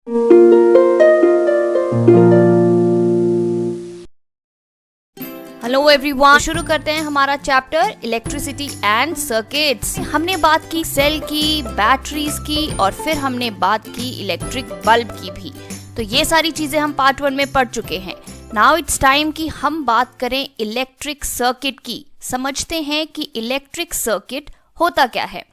Hello everyone, शुरू करते हैं हमारा चैप्टर इलेक्ट्रिसिटी एंड सर्किट्स। हमने बात की सेल की, बैटरीज की और फिर हमने बात की इलेक्ट्रिक बल्ब की भी। तो ये सारी चीजें हम पार्ट 1 में पढ़ चुके हैं। नाउ इट्स टाइम कि हम बात करें इलेक्ट्रिक सर्किट की। समझते हैं कि इलेक्ट्रिक सर्किट होता क्या है।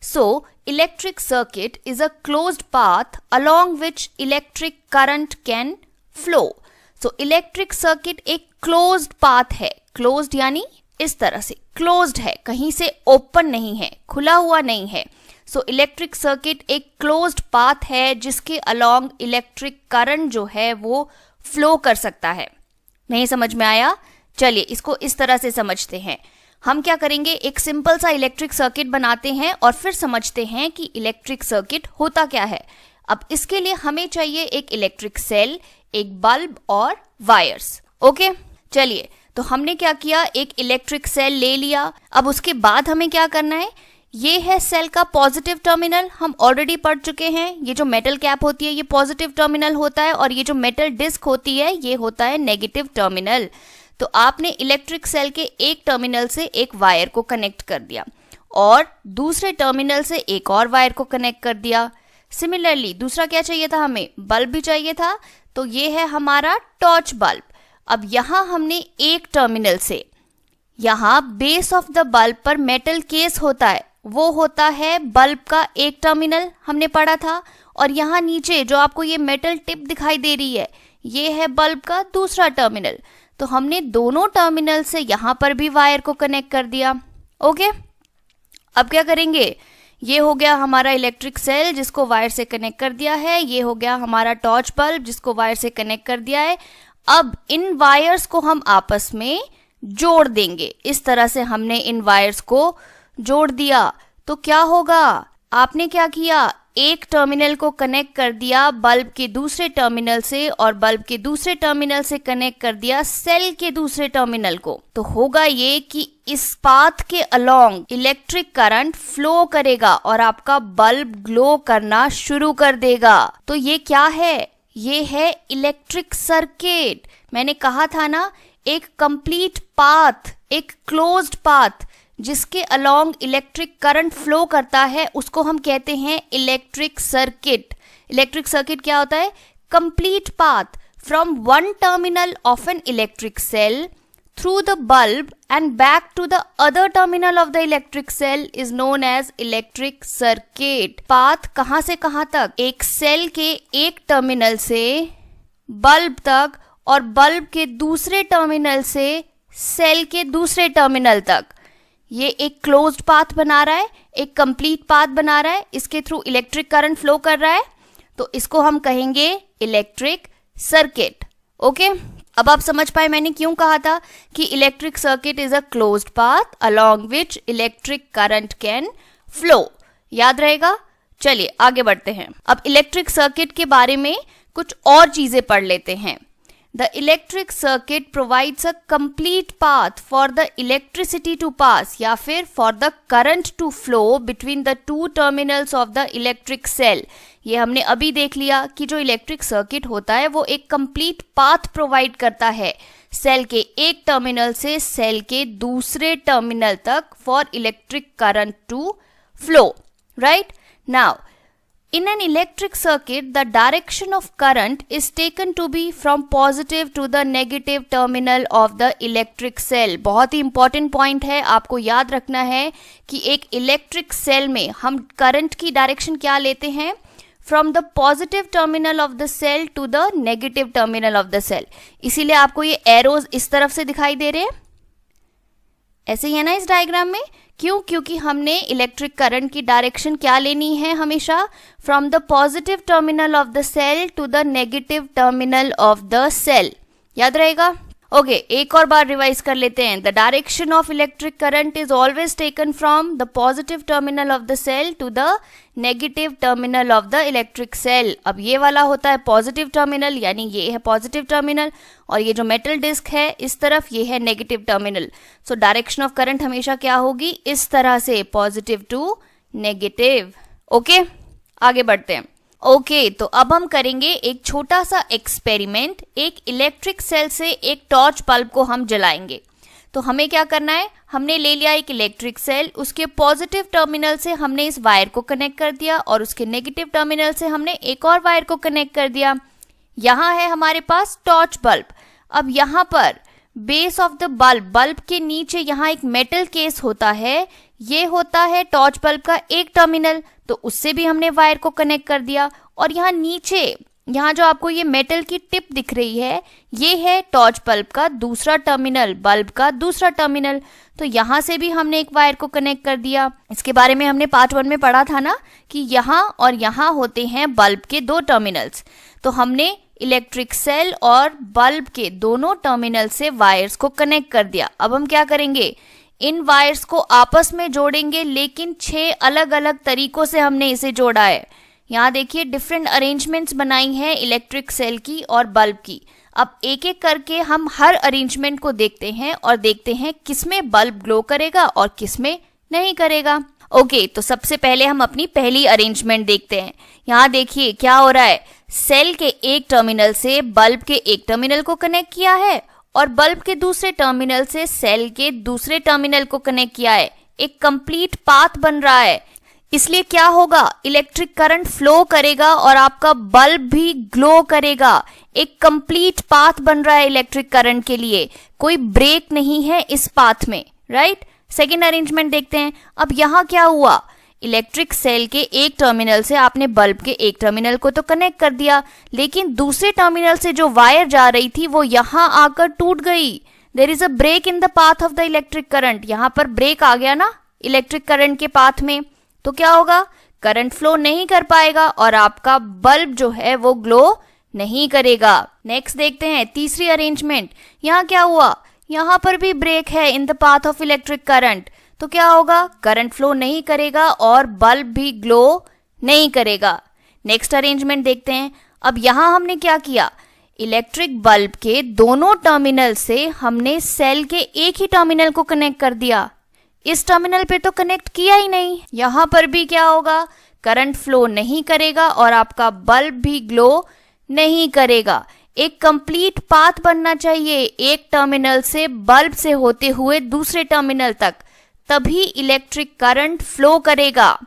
So, electric circuit is a closed path along which electric current can flow. So, electric circuit एक closed path है। Closed यानी इस तरह से closed है, कहीं से open नहीं है, खुला हुआ नहीं है। So, electric circuit एक closed path है जिसके along electric current जो है वो flow कर सकता है। नहीं समझ में आया? चलिए इसको इस तरह से समझते हैं। हम क्या करेंगे, एक सिंपल सा इलेक्ट्रिक सर्किट बनाते हैं और फिर समझते हैं कि इलेक्ट्रिक सर्किट होता क्या है। अब इसके लिए हमें चाहिए एक इलेक्ट्रिक सेल, एक बल्ब और वायर्स। ओके, चलिए तो हमने क्या किया, एक इलेक्ट्रिक सेल ले लिया। अब उसके बाद हमें क्या करना है, ये है सेल का पॉजिटिव टर्मिनल, हम ऑलरेडी पढ़ चुके हैं। ये जो मेटल कैप होती है ये पॉजिटिव टर्मिनल होता है और ये जो मेटल डिस्क होती है ये होता है नेगेटिव टर्मिनल। तो आपने इलेक्ट्रिक सेल के एक टर्मिनल से एक वायर को कनेक्ट कर दिया और दूसरे टर्मिनल से एक और वायर को कनेक्ट कर दिया। सिमिलरली दूसरा क्या चाहिए था, हमें बल्ब भी चाहिए था। तो ये है हमारा टॉर्च बल्ब। अब यहाँ हमने एक टर्मिनल से, यहाँ बेस ऑफ द बल्ब पर मेटल केस होता है, वो होता है बल्ब का एक टर्मिनल, हमने पढ़ा था। और यहाँ नीचे जो आपको ये मेटल टिप दिखाई दे रही है ये है बल्ब का दूसरा टर्मिनल। तो हमने दोनों टर्मिनल से यहाँ पर भी वायर को कनेक्ट कर दिया। ओके, अब क्या करेंगे, ये हो गया हमारा इलेक्ट्रिक सेल जिसको वायर से कनेक्ट कर दिया है, ये हो गया हमारा टॉर्च बल्ब जिसको वायर से कनेक्ट कर दिया है। अब इन वायर्स को हम आपस में जोड़ देंगे। इस तरह से हमने इन वायर्स को जोड़ दिया तो क्या होगा, आपने क्या किया, एक टर्मिनल को कनेक्ट कर दिया बल्ब के दूसरे टर्मिनल से और बल्ब के दूसरे टर्मिनल से कनेक्ट कर दिया सेल के दूसरे टर्मिनल को। तो होगा ये कि इस पाथ के अलोंग इलेक्ट्रिक करंट फ्लो करेगा और आपका बल्ब ग्लो करना शुरू कर देगा। तो ये क्या है, ये है इलेक्ट्रिक सर्किट। मैंने कहा था ना, एक कंप्लीट पाथ, एक क्लोज्ड पाथ जिसके अलोंग इलेक्ट्रिक करंट फ्लो करता है उसको हम कहते हैं इलेक्ट्रिक सर्किट। इलेक्ट्रिक सर्किट क्या होता है, complete path from one terminal of an electric cell through the bulb and back to the other terminal of the electric cell is known as electric circuit. Path कहां से कहां तक, एक cell के एक टर्मिनल से बल्ब तक और बल्ब के दूसरे टर्मिनल से सेल के दूसरे टर्मिनल तक। ये एक क्लोज्ड पाथ बना रहा है, एक कंप्लीट पाथ बना रहा है, इसके थ्रू इलेक्ट्रिक करंट फ्लो कर रहा है। तो इसको हम कहेंगे इलेक्ट्रिक सर्किट। ओके, अब आप समझ पाए मैंने क्यों कहा था कि electric circuit is a closed path along which electric current can flow. याद रहेगा? चलिए आगे बढ़ते हैं। अब इलेक्ट्रिक सर्किट के बारे में कुछ और चीजें पढ़ लेते हैं। The electric circuit provides a complete path for the electricity to pass या फिर for the current to flow between the two terminals of the electric cell। ये हमने अभी देख लिया कि जो इलेक्ट्रिक सर्किट होता है वो एक कंप्लीट पाथ प्रोवाइड करता है सेल के एक टर्मिनल से सेल के दूसरे टर्मिनल तक for electric current to flow. Right now, in an electric circuit, the direction of current is taken to be from positive to the negative terminal of the electric cell। बहुत ही important point है, आपको याद रखना है कि एक electric cell में हम current की direction क्या लेते हैं, from the positive terminal of the cell to the negative terminal of the cell। इसीलिए आपको ये arrows इस तरफ से दिखाई दे रहे हैं, ऐसे ही है ना इस डायग्राम में। क्यों? क्योंकि हमने इलेक्ट्रिक करंट की डायरेक्शन क्या लेनी है हमेशा, from the positive terminal of the cell to the negative terminal of the cell. याद रहेगा? ओके, एक और बार रिवाइज कर लेते हैं। The direction of electric current is always taken from the positive terminal of the cell to the negative terminal of the electric cell. अब ये वाला होता है पॉजिटिव टर्मिनल, यानी ये है पॉजिटिव टर्मिनल और ये जो मेटल डिस्क है इस तरफ ये है negative terminal. So direction of current हमेशा क्या होगी, इस तरह से, पॉजिटिव टू नेगेटिव। ओके, आगे बढ़ते हैं। ओके, तो अब हम करेंगे एक छोटा सा एक्सपेरिमेंट। एक इलेक्ट्रिक सेल से एक टॉर्च बल्ब को हम जलाएंगे। तो हमें क्या करना है, हमने ले लिया एक इलेक्ट्रिक सेल, उसके पॉजिटिव टर्मिनल से हमने इस वायर को कनेक्ट कर दिया और उसके नेगेटिव टर्मिनल से हमने एक और वायर को कनेक्ट कर दिया। यहाँ है हमारे पास टॉर्च बल्ब। अब यहाँ पर base of the bulb, bulb के नीचे यहाँ एक मेटल केस होता है, ये होता है टॉर्च बल्ब का एक टर्मिनल, तो उससे भी हमने वायर को कनेक्ट कर दिया। और यहाँ नीचे, यहाँ जो आपको ये मेटल की टिप दिख रही है, ये है टॉर्च बल्ब का दूसरा टर्मिनल, बल्ब का दूसरा टर्मिनल, तो यहाँ से भी हमने एक वायर को कनेक्ट कर दिया। इसके बारे में हमने पार्ट 1 में पढ़ा था ना कि यहाँ और यहाँ होते हैं बल्ब के दो टर्मिनल्स। तो हमने इलेक्ट्रिक सेल और बल्ब के दोनों टर्मिनल से वायर्स को कनेक्ट कर दिया। अब हम क्या करेंगे, इन वायर्स को आपस में जोड़ेंगे, लेकिन 6 अलग अलग तरीकों से हमने इसे जोड़ा है। यहाँ देखिए डिफरेंट अरेंजमेंट्स बनाई हैं इलेक्ट्रिक सेल की और बल्ब की। अब एक एक करके हम हर अरेंजमेंट को देखते हैं और देखते हैं किसमें बल्ब ग्लो करेगा और किसमें नहीं करेगा। ओके, तो सबसे पहले हम अपनी पहली अरेंजमेंट देखते हैं। यहाँ देखिए क्या हो रहा है, सेल के एक टर्मिनल से बल्ब के एक टर्मिनल को कनेक्ट किया है और बल्ब के दूसरे टर्मिनल से सेल के दूसरे टर्मिनल को कनेक्ट किया है। एक कंप्लीट पाथ बन रहा है, इसलिए क्या होगा, इलेक्ट्रिक करंट फ्लो करेगा और आपका बल्ब भी ग्लो करेगा। एक कंप्लीट पाथ बन रहा है इलेक्ट्रिक करंट के लिए, कोई ब्रेक नहीं है इस पाथ में, राइट। सेकेंड अरेंजमेंट देखते हैं। अब यहाँ क्या हुआ, इलेक्ट्रिक सेल के एक टर्मिनल से आपने बल्ब के एक टर्मिनल को तो कनेक्ट कर दिया, लेकिन दूसरे टर्मिनल से जो वायर जा रही थी वो यहाँ आकर टूट गई। There is a break in the path of the electric current. यहाँ पर ब्रेक आ गया ना इलेक्ट्रिक करंट के पाथ में, तो क्या होगा, करंट फ्लो नहीं कर पाएगा और आपका बल्ब जो है वो ग्लो नहीं करेगा। नेक्स्ट देखते हैं तीसरी अरेंजमेंट। यहाँ क्या हुआ, यहाँ पर भी ब्रेक है in the path of electric current, तो क्या होगा, करंट फ्लो नहीं करेगा और बल्ब भी ग्लो नहीं करेगा। नेक्स्ट अरेंजमेंट देखते हैं। अब यहाँ हमने क्या किया, इलेक्ट्रिक बल्ब के दोनों टर्मिनल से हमने सेल के एक ही टर्मिनल को कनेक्ट कर दिया। इस टर्मिनल पे तो कनेक्ट किया ही नहीं। यहाँ पर भी क्या होगा, करंट फ्लो नहीं करेगा और आपका बल्ब भी ग्लो नहीं करेगा। एक कंप्लीट पाथ बनना चाहिए एक टर्मिनल से बल्ब से होते हुए दूसरे टर्मिनल तक, तभी इलेक्ट्रिक करंट फ्लो करेगा।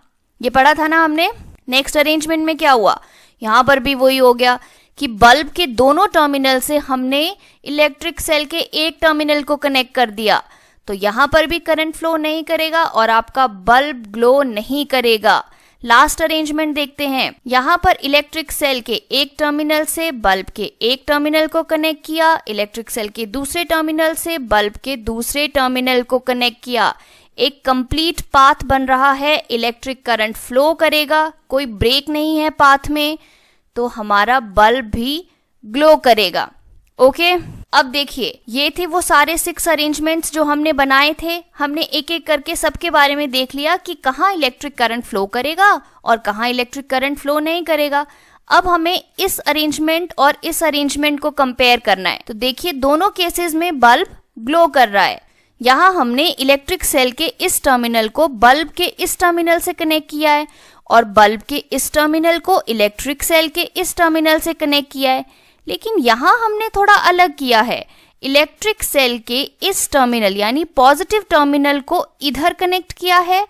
ये पढ़ा था ना हमने। नेक्स्ट अरेंजमेंट में क्या हुआ, यहाँ पर भी वही हो गया कि बल्ब के दोनों टर्मिनल से हमने इलेक्ट्रिक सेल के एक टर्मिनल को कनेक्ट कर दिया, तो यहाँ पर भी करंट फ्लो नहीं करेगा और आपका बल्ब ग्लो नहीं करेगा। लास्ट अरेंजमेंट देखते हैं। यहाँ पर इलेक्ट्रिक सेल के एक टर्मिनल से बल्ब के एक टर्मिनल को कनेक्ट किया, इलेक्ट्रिक सेल के दूसरे टर्मिनल से बल्ब के दूसरे टर्मिनल को कनेक्ट किया। एक कंप्लीट पाथ बन रहा है, इलेक्ट्रिक करंट फ्लो करेगा, कोई ब्रेक नहीं है पाथ में, तो हमारा बल्ब भी ग्लो करेगा। ओके, अब देखिए ये थे वो सारे 6 अरेंजमेंट्स जो हमने बनाए थे। हमने एक एक करके सबके बारे में देख लिया कि कहाँ इलेक्ट्रिक करंट फ्लो करेगा और कहाँ इलेक्ट्रिक करंट फ्लो नहीं करेगा। अब हमें इस अरेंजमेंट और इस अरेंजमेंट को कंपेयर करना है। तो देखिए दोनों केसेस में बल्ब ग्लो कर रहा है। यहाँ हमने इलेक्ट्रिक सेल के इस टर्मिनल को बल्ब के इस टर्मिनल से कनेक्ट किया है और बल्ब के इस टर्मिनल को इलेक्ट्रिक सेल के इस टर्मिनल से कनेक्ट किया है। लेकिन यहाँ हमने थोड़ा अलग किया है, इलेक्ट्रिक सेल के इस टर्मिनल यानी पॉजिटिव टर्मिनल को इधर कनेक्ट किया है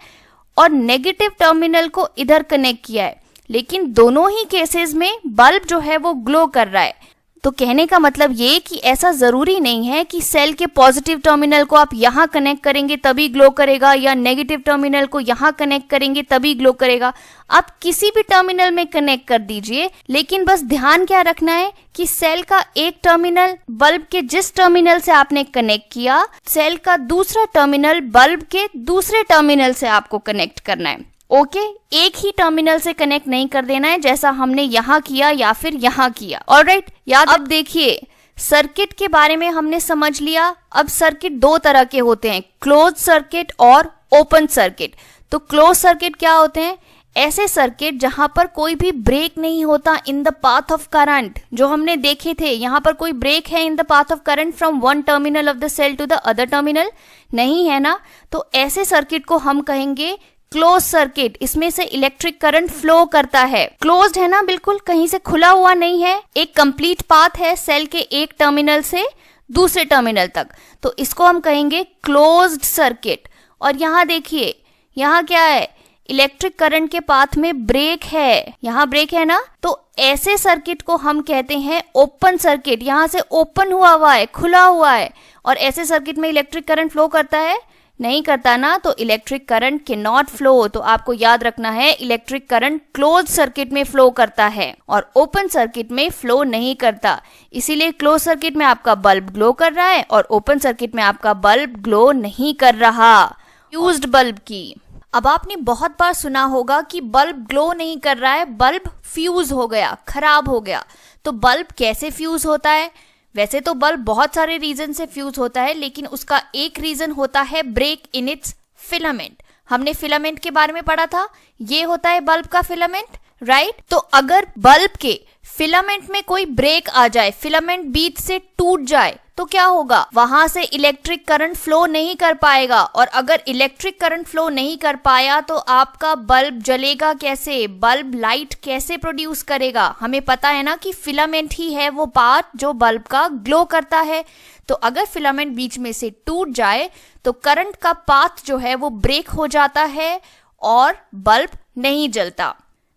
और नेगेटिव टर्मिनल को इधर कनेक्ट किया है, लेकिन दोनों ही केसेस में बल्ब जो है वो ग्लो कर रहा है। तो कहने का मतलब ये कि ऐसा जरूरी नहीं है कि सेल के पॉजिटिव टर्मिनल को आप यहाँ कनेक्ट करेंगे तभी ग्लो करेगा या नेगेटिव टर्मिनल को यहाँ कनेक्ट करेंगे तभी ग्लो करेगा। आप किसी भी टर्मिनल में कनेक्ट कर दीजिए, लेकिन बस ध्यान क्या रखना है कि सेल का एक टर्मिनल बल्ब के जिस टर्मिनल से आपने कनेक्ट किया, सेल का दूसरा टर्मिनल बल्ब के दूसरे टर्मिनल से आपको कनेक्ट करना है। ओके, एक ही टर्मिनल से कनेक्ट नहीं कर देना है जैसा हमने यहाँ किया या फिर यहाँ किया। ऑलराइट, याद। अब देखिए सर्किट के बारे में हमने समझ लिया। अब सर्किट दो तरह के होते हैं, क्लोज सर्किट और ओपन सर्किट। तो क्लोज सर्किट क्या होते हैं, ऐसे सर्किट जहां पर कोई भी ब्रेक नहीं होता in the path of current. जो हमने देखे थे, यहाँ पर कोई ब्रेक है in the path of current from one terminal of the cell to the other terminal, नहीं है ना। तो ऐसे सर्किट को हम कहेंगे क्लोज सर्किट, इसमें से इलेक्ट्रिक करंट फ्लो करता है। क्लोज्ड है ना, बिल्कुल कहीं से खुला हुआ नहीं है, एक कंप्लीट पाथ है सेल के एक टर्मिनल से दूसरे टर्मिनल तक, तो इसको हम कहेंगे क्लोज्ड सर्किट। और यहाँ देखिए, यहाँ क्या है, इलेक्ट्रिक करंट के पाथ में ब्रेक है, यहाँ ब्रेक है ना, तो ऐसे सर्किट को हम कहते हैं ओपन सर्किट। यहाँ से ओपन हुआ है, खुला हुआ है, और ऐसे सर्किट में इलेक्ट्रिक करंट फ्लो करता है, नहीं करता ना, तो electric current can not flow. तो आपको याद रखना है, इलेक्ट्रिक करंट क्लोज सर्किट में फ्लो करता है और ओपन सर्किट में फ्लो नहीं करता। इसीलिए क्लोज सर्किट में आपका बल्ब ग्लो कर रहा है और ओपन सर्किट में आपका बल्ब ग्लो नहीं कर रहा। फ्यूज्ड बल्ब की, अब आपने बहुत बार सुना होगा कि बल्ब ग्लो नहीं कर रहा है, बल्ब फ्यूज हो गया, खराब हो गया। तो बल्ब कैसे फ्यूज होता है? वैसे तो बल्ब बहुत सारे रीजन से फ्यूज होता है, लेकिन उसका एक रीजन होता है ब्रेक इन इट्स फिलामेंट। हमने फिलामेंट के बारे में पढ़ा था, ये होता है बल्ब का फिलामेंट, राइट। तो अगर बल्ब के फिलामेंट में कोई ब्रेक आ जाए, फिलामेंट बीच से टूट जाए, तो क्या होगा, वहां से इलेक्ट्रिक करंट फ्लो नहीं कर पाएगा। और अगर इलेक्ट्रिक करंट फ्लो नहीं कर पाया तो आपका बल्ब जलेगा कैसे, बल्ब लाइट कैसे प्रोड्यूस करेगा? हमें पता है ना कि फिलामेंट ही है वो पार्ट जो बल्ब का ग्लो करता है। तो अगर फिलामेंट बीच में से टूट जाए तो करंट का पाथ जो है वो ब्रेक हो जाता है और बल्ब नहीं जलता।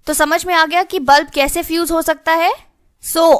तो समझ में आ गया कि बल्ब कैसे फ्यूज हो सकता है।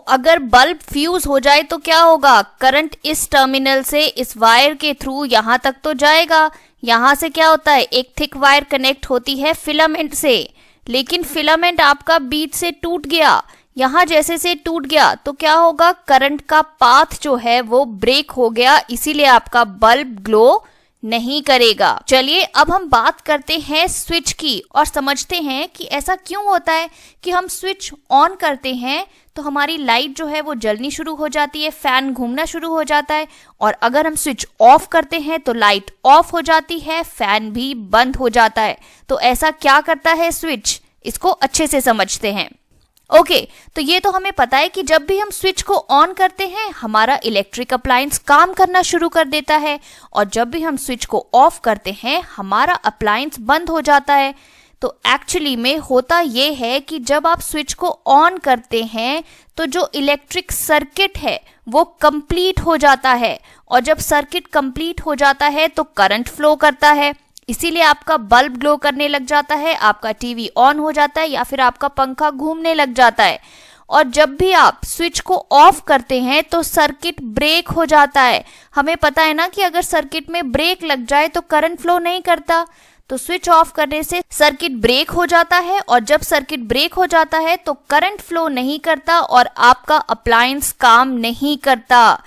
अगर बल्ब फ्यूज हो जाए तो क्या होगा, करंट इस टर्मिनल से इस वायर के थ्रू यहां तक तो जाएगा। यहां से क्या होता है, एक थिक वायर कनेक्ट होती है फिलामेंट से, लेकिन फिलामेंट आपका बीच से टूट गया, यहां जैसे से टूट गया, तो क्या होगा, करंट का पाथ जो है वो ब्रेक हो गया, इसीलिए आपका बल्ब ग्लो नहीं करेगा। चलिए अब हम बात करते हैं स्विच की और समझते हैं कि ऐसा क्यों होता है कि हम स्विच ऑन करते हैं तो हमारी लाइट जो है वो जलनी शुरू हो जाती है, फैन घूमना शुरू हो जाता है, और अगर हम स्विच ऑफ करते हैं तो लाइट ऑफ हो जाती है, फैन भी बंद हो जाता है। तो ऐसा क्या करता है स्विच, इसको अच्छे से समझते हैं। ओके, तो ये तो हमें पता है कि जब भी हम स्विच को ऑन करते हैं हमारा इलेक्ट्रिक अप्लायंस काम करना शुरू कर देता है, और जब भी हम स्विच को ऑफ करते हैं हमारा अप्लायंस बंद हो जाता है। तो एक्चुअली में होता ये है कि जब आप स्विच को ऑन करते हैं तो जो इलेक्ट्रिक सर्किट है वो कंप्लीट हो जाता है, और जब सर्किट कंप्लीट हो जाता है तो करंट फ्लो करता है, इसीलिए आपका बल्ब ग्लो करने लग जाता है, आपका टीवी ऑन हो जाता है या फिर आपका पंखा घूमने लग जाता है। और जब भी आप स्विच को ऑफ करते हैं तो सर्किट ब्रेक हो जाता है। हमें पता है ना कि अगर सर्किट में ब्रेक लग जाए तो करंट फ्लो नहीं करता, तो स्विच ऑफ करने से सर्किट ब्रेक हो जाता है, और जब सर्किट ब्रेक हो जाता है तो करंट फ्लो नहीं करता और आपका अप्लायंस काम नहीं करता।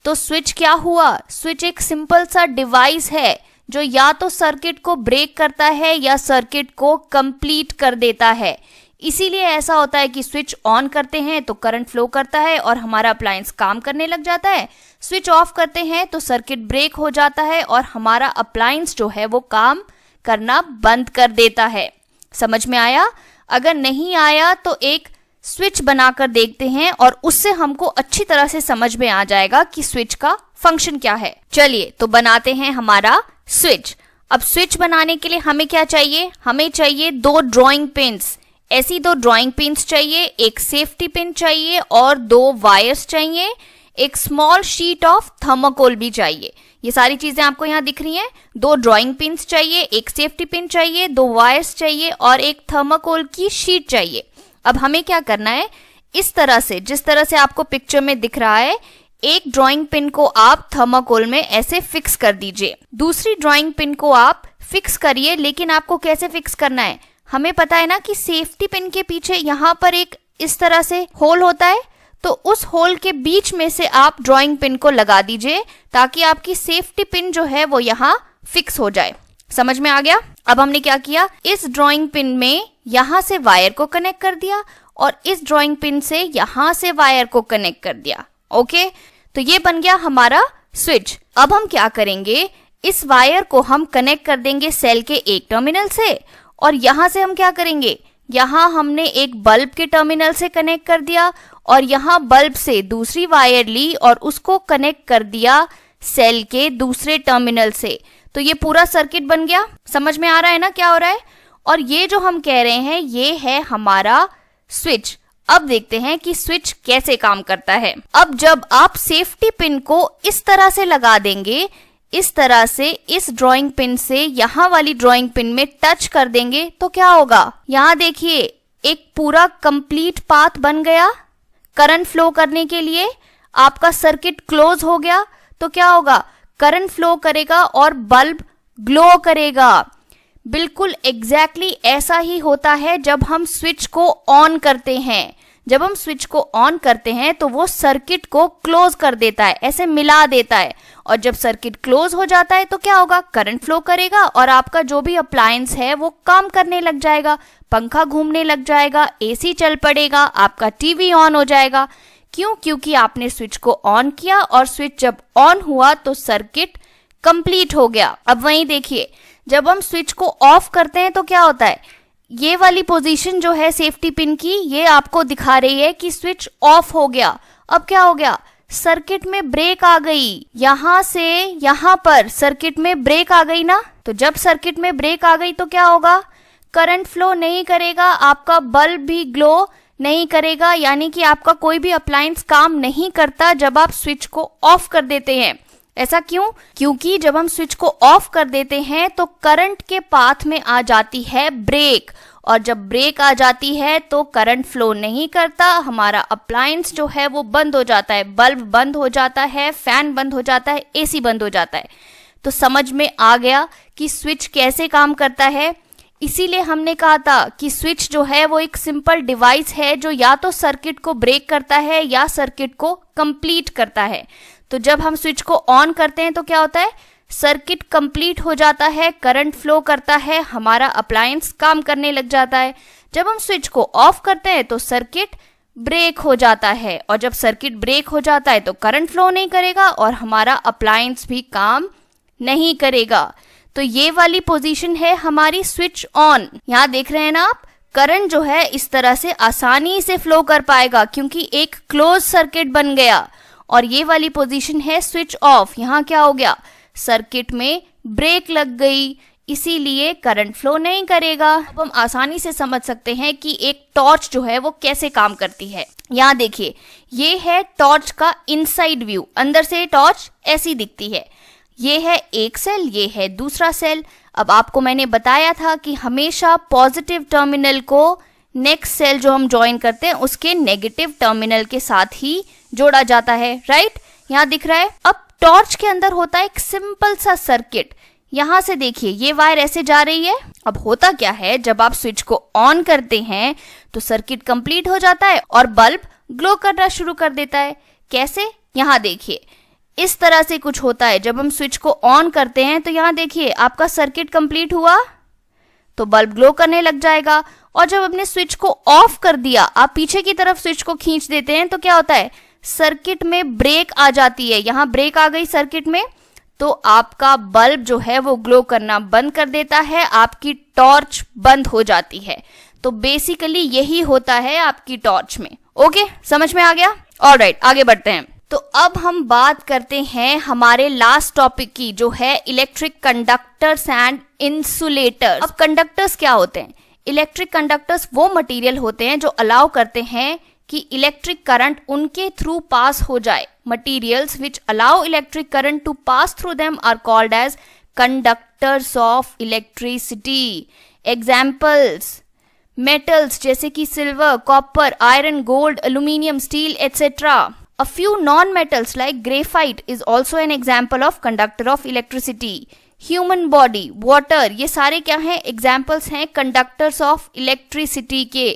तो स्विच क्या हुआ, स्विच एक सिंपल सा डिवाइस है जो या तो सर्किट को ब्रेक करता है या सर्किट को कंप्लीट कर देता है। इसीलिए ऐसा होता है कि स्विच ऑन करते हैं तो करंट फ्लो करता है और हमारा अप्लायंस काम करने लग जाता है, स्विच ऑफ करते हैं तो सर्किट ब्रेक हो जाता है और हमारा अप्लायंस जो है वो काम करना बंद कर देता है। समझ में आया? अगर नहीं आया तो एक स्विच बनाकर देखते हैं और उससे हमको अच्छी तरह से समझ में आ जाएगा कि स्विच का फंक्शन क्या है। चलिए तो बनाते हैं हमारा स्विच। अब स्विच बनाने के लिए हमें क्या चाहिए, हमें चाहिए 2 ड्राइंग पिन्स, ऐसी 2 ड्राइंग पिन्स चाहिए, एक सेफ्टी पिन चाहिए और 2 वायर्स चाहिए, एक स्मॉल शीट ऑफ थर्माकोल भी चाहिए। ये सारी चीजें आपको यहाँ दिख रही हैं। 2 ड्राइंग पिन्स चाहिए, एक सेफ्टी पिन चाहिए, 2 वायर्स चाहिए और एक थर्माकोल की शीट चाहिए। अब हमें क्या करना है, इस तरह से, जिस तरह से आपको पिक्चर में दिख रहा है, एक ड्राइंग पिन को आप थर्माकोल में ऐसे फिक्स कर दीजिए, दूसरी ड्राइंग पिन को आप फिक्स करिए। लेकिन आपको कैसे फिक्स करना है, हमें पता है ना कि सेफ्टी पिन के पीछे यहाँ पर एक इस तरह से होल होता है, तो उस होल के बीच में से आप ड्राइंग पिन को लगा दीजिए ताकि आपकी सेफ्टी पिन जो है वो यहाँ फिक्स हो जाए। समझ में आ गया? अब हमने क्या किया, इस ड्राइंग पिन में यहाँ से वायर को कनेक्ट कर दिया और इस ड्राइंग पिन से यहाँ से वायर को कनेक्ट कर दिया। ओके, तो ये बन गया हमारा स्विच। अब हम क्या करेंगे, इस वायर को हम कनेक्ट कर देंगे सेल के एक टर्मिनल से, और यहाँ से हम क्या करेंगे, यहाँ हमने एक बल्ब के टर्मिनल से कनेक्ट कर दिया और यहाँ बल्ब से दूसरी वायर ली और उसको कनेक्ट कर दिया सेल के दूसरे टर्मिनल से। तो ये पूरा सर्किट बन गया। समझ में आ रहा है ना क्या हो रहा है? और ये जो हम कह रहे हैं ये है हमारा स्विच। अब देखते हैं कि स्विच कैसे काम करता है। अब जब आप सेफ्टी पिन को इस तरह से लगा देंगे, इस तरह से इस ड्राइंग पिन से यहाँ वाली ड्राइंग पिन में टच कर देंगे तो क्या होगा, यहाँ देखिए एक पूरा कंप्लीट पाथ बन गया करंट फ्लो करने के लिए। आपका सर्किट क्लोज हो गया तो क्या होगा, करंट फ्लो करेगा और बल्ब ग्लो करेगा। बिल्कुल एग्जैक्टली ऐसा ही होता है जब हम स्विच को ऑन करते हैं। जब हम स्विच को ऑन करते हैं तो वो सर्किट को क्लोज कर देता है, ऐसे मिला देता है। और जब सर्किट क्लोज हो जाता है तो क्या होगा, करंट फ्लो करेगा और आपका जो भी अप्लायंस है वो काम करने लग जाएगा, पंखा घूमने लग जाएगा, एसी चल पड़ेगा, आपका टीवी ऑन हो जाएगा। क्यों? क्योंकि आपने स्विच को ऑन किया और स्विच जब ऑन हुआ तो सर्किट कंप्लीट हो गया। अब वहीं देखिए, जब हम स्विच को ऑफ करते हैं तो क्या होता है, ये वाली पोजीशन जो है सेफ्टी पिन की, ये आपको दिखा रही है कि स्विच ऑफ हो गया। अब क्या हो गया, सर्किट में ब्रेक आ गई। यहां से यहां पर सर्किट में ब्रेक आ गई ना, तो जब सर्किट में ब्रेक आ गई तो क्या होगा, करंट फ्लो नहीं करेगा, आपका बल्ब भी ग्लो नहीं करेगा, यानी कि आपका कोई भी अप्लायंस काम नहीं करता जब आप स्विच को ऑफ कर देते हैं। ऐसा क्यों? क्योंकि जब हम स्विच को ऑफ कर देते हैं तो करंट के पाथ में आ जाती है ब्रेक, और जब ब्रेक आ जाती है तो करंट फ्लो नहीं करता, हमारा अप्लायंस जो है वो बंद हो जाता है, बल्ब बंद हो जाता है, फैन बंद हो जाता है, एसी बंद हो जाता है। तो समझ में आ गया कि स्विच कैसे काम करता है। इसीलिए हमने कहा था कि स्विच जो है वो एक सिंपल डिवाइस है जो या तो सर्किट को ब्रेक करता है या सर्किट को कंप्लीट करता है। तो जब हम स्विच को ऑन करते हैं तो क्या होता है, सर्किट कंप्लीट हो जाता है, करंट फ्लो करता है, हमारा अप्लायंस काम करने लग जाता है। जब हम स्विच को ऑफ करते हैं तो सर्किट ब्रेक हो जाता है, और जब सर्किट ब्रेक हो जाता है तो करंट फ्लो नहीं करेगा और हमारा अप्लायंस भी काम नहीं करेगा। तो ये वाली पोजीशन है हमारी स्विच ऑन। यहाँ देख रहे हैं ना आप, करंट जो है इस तरह से आसानी से फ्लो कर पाएगा क्योंकि एक क्लोज सर्किट बन गया। और ये वाली पोजीशन है स्विच ऑफ। यहाँ क्या हो गया, सर्किट में ब्रेक लग गई, इसीलिए करंट फ्लो नहीं करेगा। अब हम आसानी से समझ सकते हैं कि एक टॉर्च जो है वो कैसे काम करती है। यहाँ देखिए, ये है टॉर्च का इनसाइड व्यू। अंदर से टॉर्च ऐसी दिखती है। ये है एक सेल, ये है दूसरा सेल। अब आपको मैंने बताया था कि हमेशा पॉजिटिव टर्मिनल को नेक्स्ट सेल जो हम ज्वाइन करते हैं उसके नेगेटिव टर्मिनल के साथ ही जोड़ा जाता है, राइट। यहाँ दिख रहा है। अब टॉर्च के अंदर होता है एक सिंपल सा सर्किट। यहाँ से देखिए, ये वायर ऐसे जा रही है। अब होता क्या है, जब आप स्विच को ऑन करते हैं तो सर्किट कंप्लीट हो जाता है और बल्ब ग्लो करना शुरू कर देता है। कैसे? यहाँ देखिए, इस तरह से कुछ होता है। जब हम स्विच को ऑन करते हैं तो यहाँ देखिए, आपका सर्किट कंप्लीट हुआ तो बल्ब ग्लो करने लग जाएगा, और जब आपने स्विच को ऑफ कर दिया, आप पीछे की तरफ स्विच को खींच देते हैं तो क्या होता है, सर्किट में ब्रेक आ जाती है। यहाँ ब्रेक आ गई सर्किट में तो आपका बल्ब जो है वो ग्लो करना बंद कर देता है, आपकी टॉर्च बंद हो जाती है। तो बेसिकली यही होता है आपकी टॉर्च में। ओके, समझ में आ गया? ऑलराइट, आगे बढ़ते हैं। तो अब हम बात करते हैं हमारे लास्ट टॉपिक की, जो है इलेक्ट्रिक कंडक्टर्स एंड इंसुलेटर्स। अब कंडक्टर्स क्या होते हैं? इलेक्ट्रिक कंडक्टर्स वो मटेरियल होते हैं जो अलाउ करते हैं कि इलेक्ट्रिक करंट उनके थ्रू पास हो जाए। Materials which allow electric current to pass through them are called as conductors of electricity. Examples, metals जैसे कि silver, copper, iron, gold, aluminium, steel etcetera. A few non-metals like graphite is also an example of conductor of electricity. Human body, water, ये सारे क्या हैं? Examples हैं conductors of electricity के।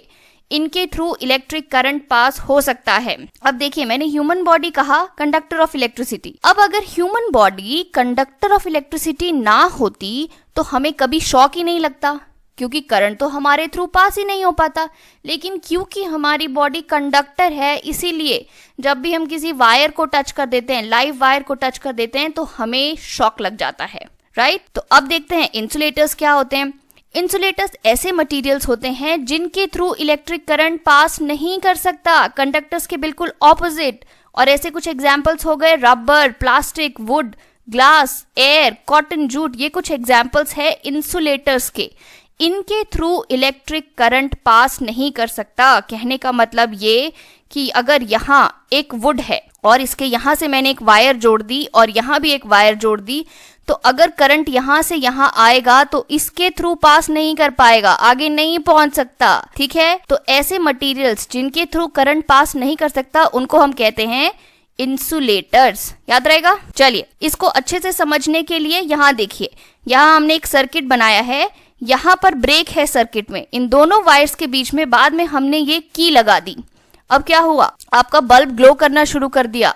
इनके through electric current pass हो सकता है। अब देखिए, मैंने ह्यूमन बॉडी कहा कंडक्टर ऑफ इलेक्ट्रिसिटी। अब अगर human body conductor of electricity ना होती तो हमें कभी शॉक ही नहीं लगता, क्योंकि करंट तो हमारे थ्रू पास ही नहीं हो पाता। लेकिन क्योंकि हमारी बॉडी कंडक्टर है, इसीलिए जब भी हम किसी वायर को टच कर देते हैं, लाइव वायर को टच कर देते हैं, तो हमें शॉक लग जाता है, राइट। तो अब देखते हैं इंसुलेटर्स क्या होते हैं। इंसुलेटर्स ऐसे मटेरियल्स होते हैं जिनके थ्रू इलेक्ट्रिक करंट पास नहीं कर सकता, कंडक्टर्स के बिल्कुल ऑपोजिट। और ऐसे कुछ एग्जाम्पल्स हो गए rubber, plastic, would, glass, air, cotton, jute. ये कुछ एग्जाम्पल्स है इंसुलेटर्स के। इनके थ्रू इलेक्ट्रिक करंट पास नहीं कर सकता। कहने का मतलब ये कि अगर यहाँ एक वुड है और इसके यहाँ से मैंने एक वायर जोड़ दी और यहाँ भी एक वायर जोड़ दी, तो अगर करंट यहाँ से यहाँ आएगा तो इसके थ्रू पास नहीं कर पाएगा, आगे नहीं पहुंच सकता। ठीक है, तो ऐसे मटेरियल्स जिनके थ्रू करंट पास नहीं कर सकता उनको हम कहते हैं इंसुलेटर्स। याद रहेगा। चलिए इसको अच्छे से समझने के लिए यहाँ देखिए, यहाँ हमने एक सर्किट बनाया है, यहाँ पर ब्रेक है सर्किट में, इन दोनों वायर्स के बीच में बाद में हमने ये की लगा दी। अब क्या हुआ, आपका बल्ब ग्लो करना शुरू कर दिया।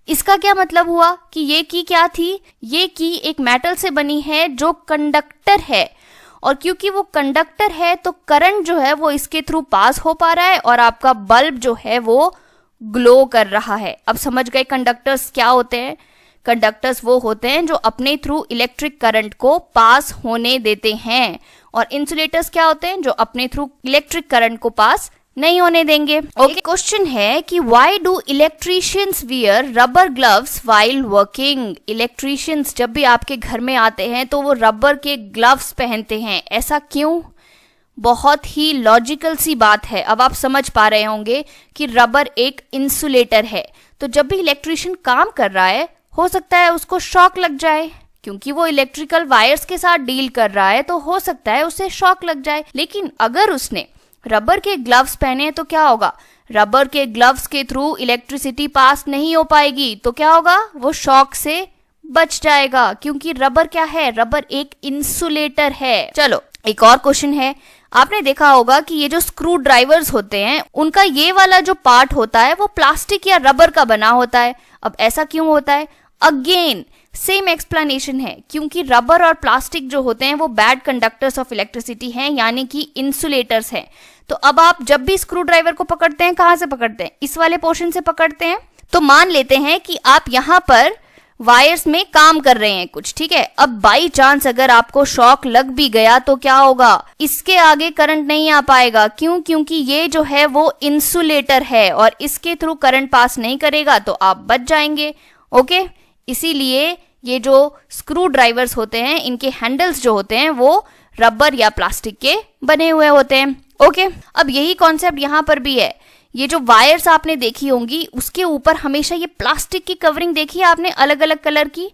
इसका क्या मतलब हुआ कि ये की क्या थी, ये की एक मेटल से बनी है जो कंडक्टर है, और क्योंकि वो कंडक्टर है तो करंट जो है वो इसके थ्रू पास हो पा रहा है और आपका बल्ब जो है वो ग्लो कर रहा है। अब समझ गए कंडक्टर्स क्या होते हैं। कंडक्टर्स वो होते हैं जो अपने थ्रू इलेक्ट्रिक करंट को पास होने देते हैं, और इंसुलेटर्स क्या होते हैं जो अपने थ्रू इलेक्ट्रिक करंट को पास नहीं होने देंगे। ओके, क्वेश्चन है कि why do electricians wear rubber gloves while working. Electricians जब भी आपके घर में आते हैं तो वो रबर के ग्लव्स पहनते हैं, ऐसा क्यों? बहुत ही लॉजिकल सी बात है। अब आप समझ पा रहे होंगे कि रबर एक इंसुलेटर है, तो जब भी इलेक्ट्रिशियन काम कर रहा है हो सकता है उसको शॉक लग जाए, क्योंकि वो इलेक्ट्रिकल वायर्स के साथ डील कर रहा है तो हो सकता है उसे शॉक लग जाए। लेकिन अगर उसने रबर के ग्लव्स पहने तो क्या होगा, रबर के ग्लव्स के थ्रू इलेक्ट्रिसिटी पास नहीं हो पाएगी, तो क्या होगा, वो शॉक से बच जाएगा, क्योंकि रबर क्या है, रबर एक इंसुलेटर है। चलो एक और क्वेश्चन है, आपने देखा होगा कि ये जो स्क्रू ड्राइवर्स होते हैं उनका ये वाला जो पार्ट होता है वो प्लास्टिक या रबर का बना होता है। अब ऐसा क्यों होता है? अगेन सेम एक्सप्लेनेशन है, क्योंकि रबर और प्लास्टिक जो होते हैं वो बैड कंडक्टर्स ऑफ इलेक्ट्रिसिटी हैं, यानी कि इंसुलेटर्स हैं। तो अब आप जब भी स्क्रू ड्राइवर को पकड़ते हैं, कहाँ से पकड़ते हैं? इस वाले पोर्शन से पकड़ते हैं। तो मान लेते हैं कि आप यहाँ पर वायर्स में काम कर रहे हैं कुछ, ठीक है। अब बाई चांस अगर आपको शॉक लग भी गया तो क्या होगा, इसके आगे करंट नहीं आ पाएगा। क्यों? क्योंकि ये जो है वो इंसुलेटर है और इसके थ्रू करंट पास नहीं करेगा, तो आप बच जाएंगे। ओके, इसीलिए ये जो स्क्रू ड्राइवर्स होते हैं इनके हैंडल्स जो होते हैं वो रबर या प्लास्टिक के बने हुए होते हैं। ओके, अब यही कॉन्सेप्ट यहाँ पर भी है। ये जो वायर्स आपने देखी होंगी उसके ऊपर हमेशा ये प्लास्टिक की कवरिंग देखी है आपने, अलग अलग कलर की।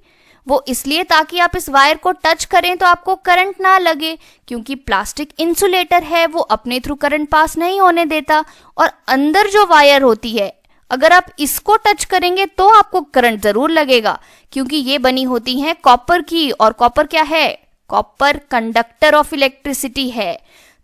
वो इसलिए ताकि आप इस वायर को टच करें तो आपको करंट ना लगे, क्योंकि प्लास्टिक इंसुलेटर है, वो अपने थ्रू करंट पास नहीं होने देता। और अंदर जो वायर होती है अगर आप इसको टच करेंगे तो आपको करंट जरूर लगेगा, क्योंकि ये बनी होती है कॉपर की, और कॉपर क्या है, कॉपर कंडक्टर ऑफ इलेक्ट्रिसिटी है।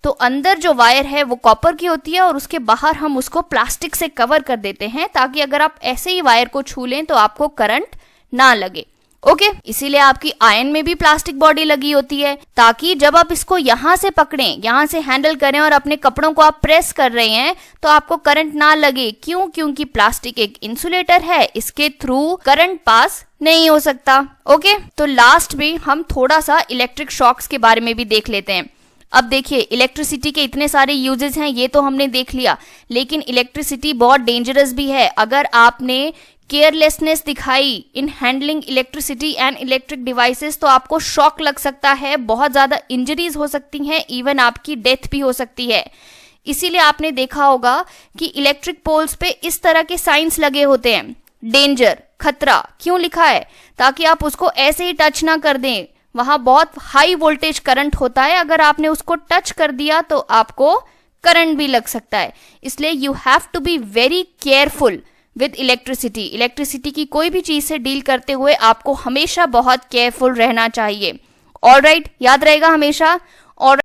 तो अंदर जो वायर है वो कॉपर की होती है और उसके बाहर हम उसको प्लास्टिक से कवर कर देते हैं, ताकि अगर आप ऐसे ही वायर को छू लें तो आपको करंट ना लगे। ओके, इसीलिए आपकी आयरन में भी प्लास्टिक बॉडी लगी होती है, ताकि जब आप इसको यहाँ से पकड़ें, यहाँ से हैंडल करें और अपने कपड़ों को आप प्रेस कर रहे हैं तो आपको करंट ना लगे। क्यों? क्योंकि प्लास्टिक एक इंसुलेटर है, इसके थ्रू करंट पास नहीं हो सकता। ओके, तो लास्ट में हम थोड़ा सा इलेक्ट्रिक शॉक्स के बारे में भी देख लेते हैं। अब देखिए, इलेक्ट्रिसिटी के इतने सारे यूजेस हैं ये तो हमने देख लिया, लेकिन इलेक्ट्रिसिटी बहुत डेंजरस भी है। अगर आपने केयरलेसनेस दिखाई in handling electricity and electric devices तो आपको शॉक लग सकता है, बहुत ज्यादा इंजरीज हो सकती हैं, इवन आपकी डेथ भी हो सकती है। इसीलिए आपने देखा होगा कि इलेक्ट्रिक पोल्स पे इस तरह के साइंस लगे होते हैं, डेंजर, खतरा। क्यों लिखा है? ताकि आप उसको ऐसे ही टच ना कर दें, वहां बहुत हाई वोल्टेज करंट होता है, अगर आपने उसको टच कर दिया तो आपको करंट भी लग सकता है। इसलिए you have to be very careful with electricity. Electricity की कोई भी चीज से डील करते हुए आपको हमेशा बहुत केयरफुल रहना चाहिए। ऑलराइट, याद रहेगा हमेशा। और